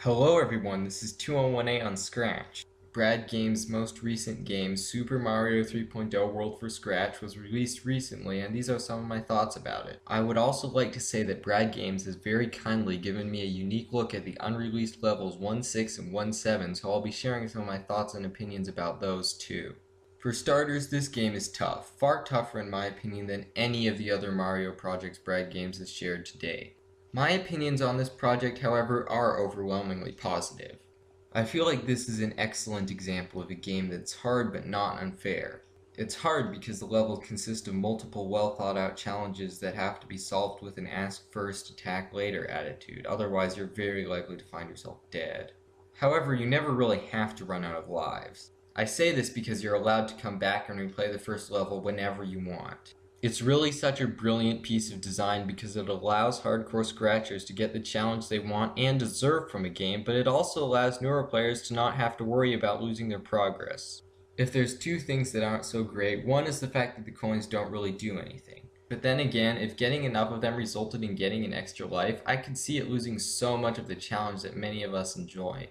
Hello everyone, this is 2018 on Scratch. Brad Games' most recent game, Super Mario 3.0 World for Scratch, was released recently, and these are some of my thoughts about it. I would also like to say that Brad Games has very kindly given me a unique look at the unreleased levels 1.6 and 1.7, so I'll be sharing some of my thoughts and opinions about those too. For starters, this game is tough, far tougher in my opinion than any of the other Mario projects Brad Games has shared to date. My opinions on this project, however, are overwhelmingly positive. I feel like this is an excellent example of a game that's hard but not unfair. It's hard because the levels consist of multiple well thought out challenges that have to be solved with an ask first, attack later attitude, otherwise you're very likely to find yourself dead. However, you never really have to run out of lives. I say this because you're allowed to come back and replay the first level whenever you want. It's really such a brilliant piece of design because it allows hardcore scratchers to get the challenge they want and deserve from a game, but it also allows newer players to not have to worry about losing their progress. If there's two things that aren't so great, one is the fact that the coins don't really do anything. But then again, if getting enough of them resulted in getting an extra life, I could see it losing so much of the challenge that many of us enjoy.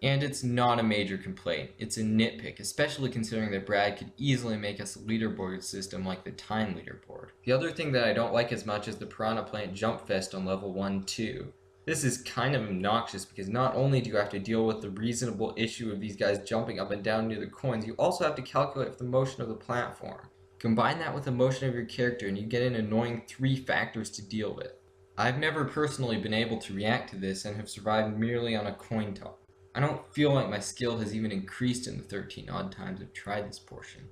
And it's not a major complaint, it's a nitpick, especially considering that Brad could easily make us a leaderboard system like the time leaderboard. The other thing that I don't like as much is the Piranha Plant Jump Fest on level 1-2. This is kind of obnoxious because not only do you have to deal with the reasonable issue of these guys jumping up and down near the coins, you also have to calculate for the motion of the platform. Combine that with the motion of your character and you get an annoying 3 factors to deal with. I've never personally been able to react to this and have survived merely on a coin toss. I don't feel like my skill has even increased in the 13 odd times I've tried this portion.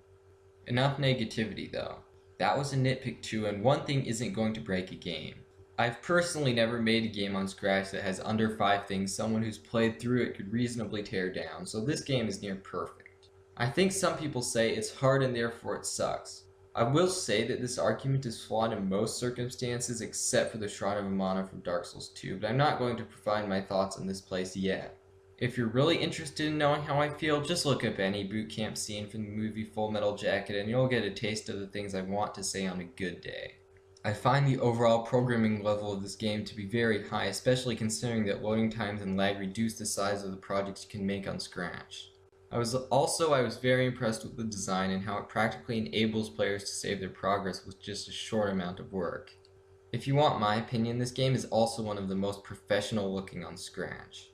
Enough negativity though. That was a nitpick too, and one thing isn't going to break a game. I've personally never made a game on Scratch that has under 5 things someone who's played through it could reasonably tear down, so this game is near perfect. I think some people say it's hard and therefore it sucks. I will say that this argument is flawed in most circumstances except for the Shrine of Amana from Dark Souls 2, but I'm not going to provide my thoughts on this place yet. If you're really interested in knowing how I feel, just look up any boot camp scene from the movie Full Metal Jacket and you'll get a taste of the things I want to say on a good day. I find the overall programming level of this game to be very high, especially considering that loading times and lag reduce the size of the projects you can make on Scratch. I was very impressed with the design and how it practically enables players to save their progress with just a short amount of work. If you want my opinion, this game is also one of the most professional looking on Scratch.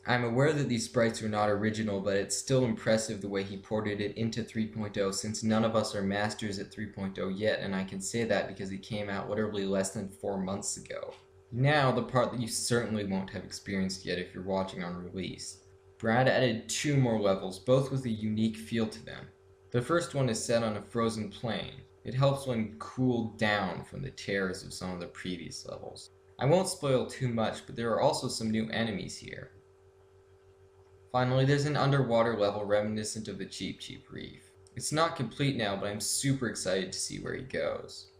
I'm aware that these sprites are not original, but it's still impressive the way he ported it into 3.0 since none of us are masters at 3.0 yet, and I can say that because it came out literally less than 4 months ago. Now, the part that you certainly won't have experienced yet if you're watching on release. Brad added 2 more levels, both with a unique feel to them. The first one is set on a frozen plain. It helps when cooled down from the terrors of some of the previous levels. I won't spoil too much, but there are also some new enemies here. Finally, there's an underwater level reminiscent of the Cheep Cheep Reef. It's not complete now, but I'm super excited to see where he goes.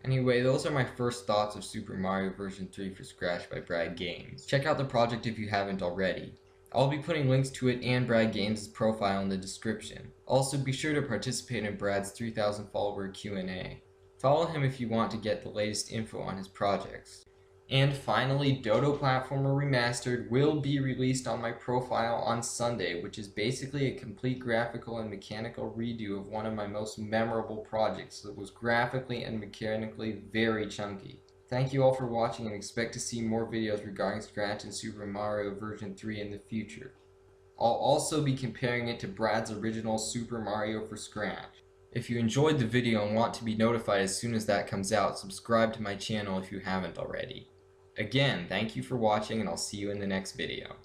Anyway, those are my first thoughts of Super Mario Version 3 for Scratch by Brad Games. Check out the project if you haven't already. I'll be putting links to it and Brad Games' profile in the description. Also, be sure to participate in Brad's 3,000 follower Q&A. Follow him if you want to get the latest info on his projects. And finally, Dodo Platformer Remastered will be released on my profile on Sunday, which is basically a complete graphical and mechanical redo of one of my most memorable projects that was graphically and mechanically very chunky. Thank you all for watching and expect to see more videos regarding Scratch and Super Mario Version 3 in the future. I'll also be comparing it to Brad's original Super Mario for Scratch. If you enjoyed the video and want to be notified as soon as that comes out, subscribe to my channel if you haven't already. Again, thank you for watching and I'll see you in the next video.